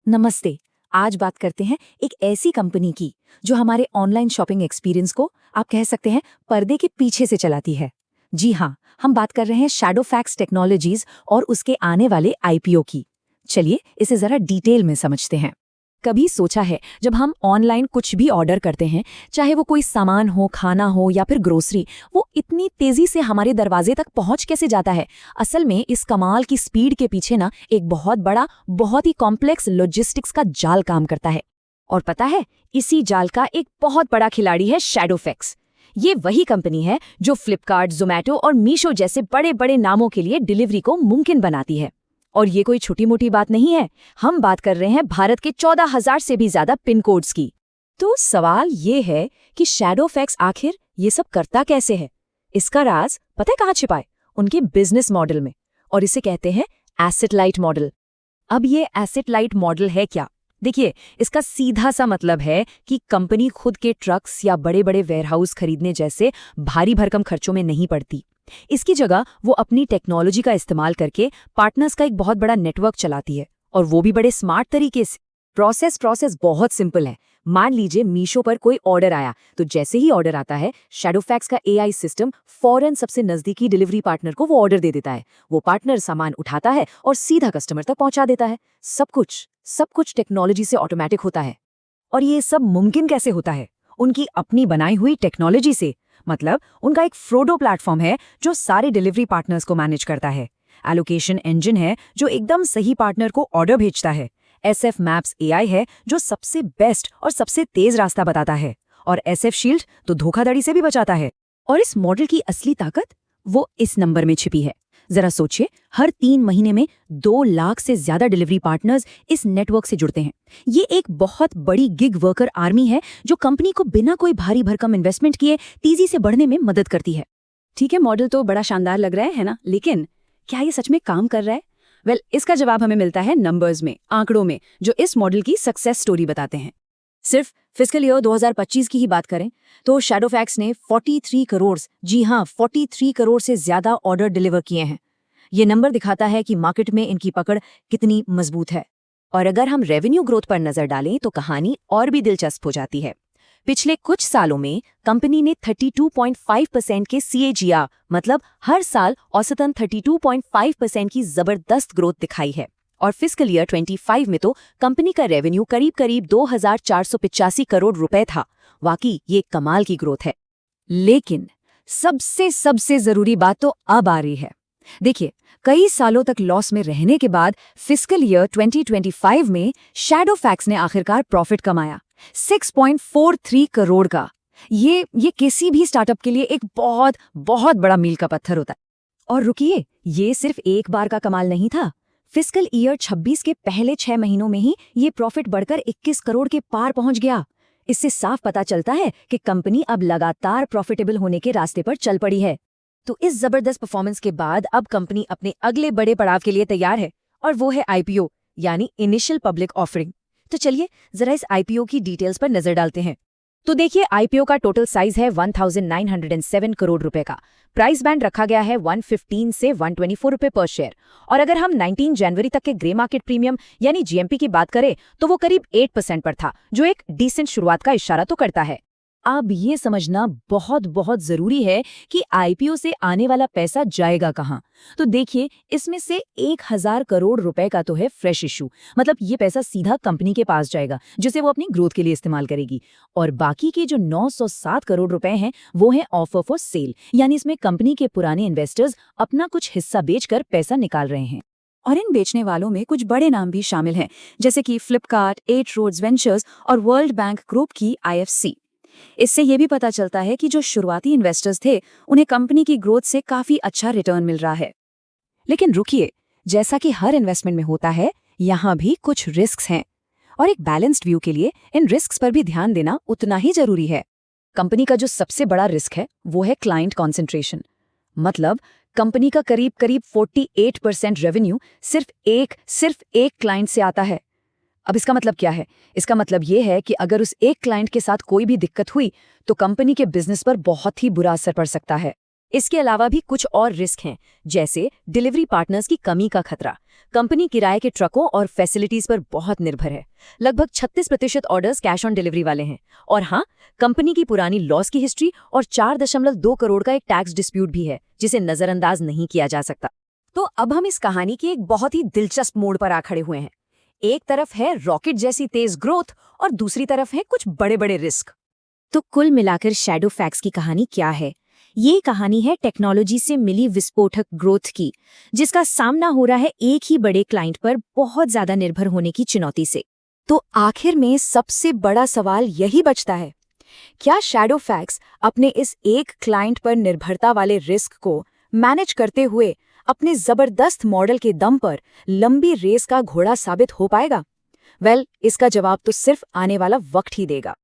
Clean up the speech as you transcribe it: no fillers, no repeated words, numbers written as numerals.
नमस्ते। आज बात करते हैं एक ऐसी कंपनी की जो हमारे ऑनलाइन शॉपिंग एक्सपीरियंस को आप कह सकते हैं पर्दे के पीछे से चलाती है। जी हाँ, हम बात कर रहे हैं शैडोफैक्स टेक्नोलॉजीज और उसके आने वाले आईपीओ की। चलिए इसे जरा डिटेल में समझते हैं। कभी सोचा है जब हम ऑनलाइन कुछ भी ऑर्डर करते हैं, चाहे वो कोई सामान हो, खाना हो या फिर ग्रोसरी, वो इतनी तेजी से हमारे दरवाजे तक पहुंच कैसे जाता है? असल में इस कमाल की स्पीड के पीछे ना एक बहुत बड़ा, बहुत ही कॉम्प्लेक्स लॉजिस्टिक्स का जाल काम करता है। और पता है, इसी जाल का एक बहुत बड़ा खिलाड़ी है शैडोफैक्स। ये वही कंपनी है जो फ्लिपकार्ट, ज़ोमैटो और मीशो जैसे बड़े बड़े नामों के लिए डिलीवरी को मुमकिन बनाती है। और ये कोई छोटी मोटी बात नहीं है, हम बात कर रहे हैं भारत के 14,000 से भी ज्यादा पिन कोड्स की। तो सवाल ये है कि शैडोफैक्स आखिर ये सब करता कैसे है? इसका राज पता है कहाँ छिपा है? उनके बिजनेस मॉडल में। और इसे कहते हैं एसेट लाइट मॉडल। अब ये एसेट लाइट मॉडल है क्या? देखिए, इसका सीधा सा मतलब है कि कंपनी खुद के ट्रक्स या बड़े बड़े वेयरहाउस खरीदने जैसे भारी भरकम खर्चों में नहीं पड़ती। इसकी जगह वो अपनी टेक्नोलॉजी का इस्तेमाल करके पार्टनर्स का एक बहुत बड़ा नेटवर्क चलाती है, और वो भी बड़े स्मार्ट तरीके से। प्रोसेस बहुत सिंपल है। मान लीजिए मीशो पर कोई ऑर्डर आया, तो जैसे ही ऑर्डर आता है, शैडोफैक्स का एआई सिस्टम फौरन सबसे नजदीकी डिलीवरी पार्टनर को वो ऑर्डर दे देता है। वो पार्टनर सामान उठाता है और सीधा कस्टमर तक पहुंचा देता है। सब कुछ टेक्नोलॉजी से ऑटोमेटिक होता है। और ये सब मुमकिन कैसे होता है? उनकी अपनी बनाई हुई टेक्नोलॉजी से। मतलब उनका एक फ्रोडो प्लेटफॉर्म है जो सारे डिलीवरी पार्टनर्स को मैनेज करता है। एलोकेशन इंजन है जो एकदम सही पार्टनर को ऑर्डर भेजता है। SF मैप्स एआई है जो सबसे बेस्ट और सबसे तेज रास्ता बताता है। और SF शील्ड तो धोखाधड़ी से भी बचाता है। और इस मॉडल की असली ताकत वो इस नंबर में छिपी है। जरा सोचिए, हर 3 महीने में 2 लाख से ज्यादा डिलीवरी पार्टनर्स इस नेटवर्क से जुड़ते हैं। ये एक बहुत बड़ी गिग वर्कर आर्मी है जो कंपनी को बिना कोई भारी भरकम इन्वेस्टमेंट किए तेजी से बढ़ने में मदद करती है। ठीक है, मॉडल तो बड़ा शानदार लग रहा है ना? लेकिन क्या ये सच में काम कर रहा है? इसका जवाब हमें मिलता है नंबर्स में, आंकड़ों में, जो इस मॉडल की सक्सेस स्टोरी बताते हैं। सिर्फ फिस्कल ईयर 2025 की ही बात करें तो शैडोफैक्स ने 43 करोड़, जी हाँ 43 करोड़ से ज्यादा ऑर्डर डिलीवर किए हैं। ये नंबर दिखाता है कि मार्केट में इनकी पकड़ कितनी मजबूत है। और अगर हम रेवेन्यू ग्रोथ पर नजर डालें तो कहानी और भी दिलचस्प हो जाती है। पिछले कुछ सालों में कंपनी ने 32.5% के CAGR, मतलब हर साल औसतन 32.5% की जबरदस्त ग्रोथ दिखाई है। और फिस्कल ईयर 25 में तो कंपनी का रेवेन्यू करीब 2,485 करोड़ रुपए था। वाकई ये कमाल की ग्रोथ है। लेकिन सबसे जरूरी बात तो अब आ रही है। देखिए, कई सालों तक लॉस में रहने के बाद फिस्कल ईयर 2025 में शैडोफैक्स ने आखिरकार प्रॉफिट कमाया 6.43 करोड़ का। ये किसी भी स्टार्टअप के लिए एक बहुत बड़ा मील का पत्थर होता है। और रुकिए, ये सिर्फ एक बार का कमाल नहीं था। फिस्कल ईयर 26 के पहले 6 महीनों में ही ये प्रॉफिट बढ़कर 21 करोड़ के पार पहुंच गया। इससे साफ पता चलता है कि कंपनी अब लगातार प्रॉफिटेबल होने के रास्ते पर चल पड़ी है। तो इस जबरदस्त परफॉर्मेंस के बाद अब कंपनी अपने अगले बड़े पड़ाव के लिए तैयार है, और वो है IPO, यानी इनिशियल पब्लिक ऑफरिंग। तो चलिए जरा इस IPO की डिटेल्स पर नजर डालते हैं। तो देखिए, IPO का टोटल साइज है 1907 करोड़ रुपए का। प्राइस बैंड रखा गया है 115 से 124 रुपए पर शेयर। और अगर हम 19 जनवरी तक के ग्रे मार्केट प्रीमियम यानी GMP की बात करें तो वो करीब 8% पर था, जो एक डिसेंट शुरुआत का इशारा तो करता है। अब ये समझना बहुत जरूरी है कि IPO से आने वाला पैसा जाएगा कहाँ। तो देखिए, इसमें से 1,000 करोड़ रुपए का तो है फ्रेश इशू, मतलब ये पैसा सीधा कंपनी के पास जाएगा जिसे वो अपनी ग्रोथ के लिए इस्तेमाल करेगी। और बाकी के जो 907 करोड़ रुपए हैं वो है ऑफर फॉर सेल, यानी इसमें कंपनी के पुराने इन्वेस्टर्स अपना कुछ हिस्सा बेचकर पैसा निकाल रहे हैं। और इन बेचने वालों में कुछ बड़े नाम भी शामिल हैं, जैसे कि फ्लिपकार्ट, 8 रोड्स वेंचर्स और वर्ल्ड बैंक ग्रुप की IFC। इससे ये भी पता चलता है कि जो शुरुआती इन्वेस्टर्स थे उन्हें कंपनी की ग्रोथ से काफी अच्छा रिटर्न मिल रहा है। लेकिन रुकिए, जैसा कि हर इन्वेस्टमेंट में होता है, यहाँ भी कुछ रिस्क्स हैं। और एक बैलेंस्ड व्यू के लिए इन रिस्क्स पर भी ध्यान देना उतना ही जरूरी है। कंपनी का जो सबसे बड़ा रिस्क है वो है क्लाइंट कॉन्सेंट्रेशन। मतलब कंपनी का करीब 48% रेवेन्यू सिर्फ एक क्लाइंट से आता है। अब इसका मतलब क्या है? इसका मतलब ये है कि अगर उस एक क्लाइंट के साथ कोई भी दिक्कत हुई तो कंपनी के बिजनेस पर बहुत ही बुरा असर पड़ सकता है। इसके अलावा भी कुछ और रिस्क हैं, जैसे डिलीवरी पार्टनर्स की कमी का खतरा। कंपनी किराए के ट्रकों और फैसिलिटीज पर बहुत निर्भर है। लगभग 36% ऑर्डर्स कैश ऑन डिलीवरी वाले हैं। और हाँ, कंपनी की पुरानी लॉस की हिस्ट्री और 4.2 करोड़ का एक टैक्स डिस्प्यूट भी है, जिसे नजरअंदाज नहीं किया जा सकता। तो अब हम इस कहानी के एक बहुत ही दिलचस्प मोड़ पर आ खड़े हुए हैं। एक तरफ है रॉकेट जैसी तेज ग्रोथ और दूसरी तरफ है कुछ बड़े बड़े रिस्क। तो कुल मिलाकर शैडोफैक्स की कहानी क्या है? ये कहानी है टेक्नोलॉजी से मिली विस्फोटक ग्रोथ की, जिसका सामना हो रहा है एक ही बड़े क्लाइंट पर बहुत ज्यादा निर्भर होने की चुनौती से। तो आखिर में सबसे बड़ा सवाल यही बचता है, क्या शैडोफैक्स अपने इस एक क्लाइंट पर निर्भरता वाले रिस्क को मैनेज करते हुए अपने जबरदस्त मॉडल के दम पर लंबी रेस का घोड़ा साबित हो पाएगा? इसका जवाब तो सिर्फ आने वाला वक्त ही देगा।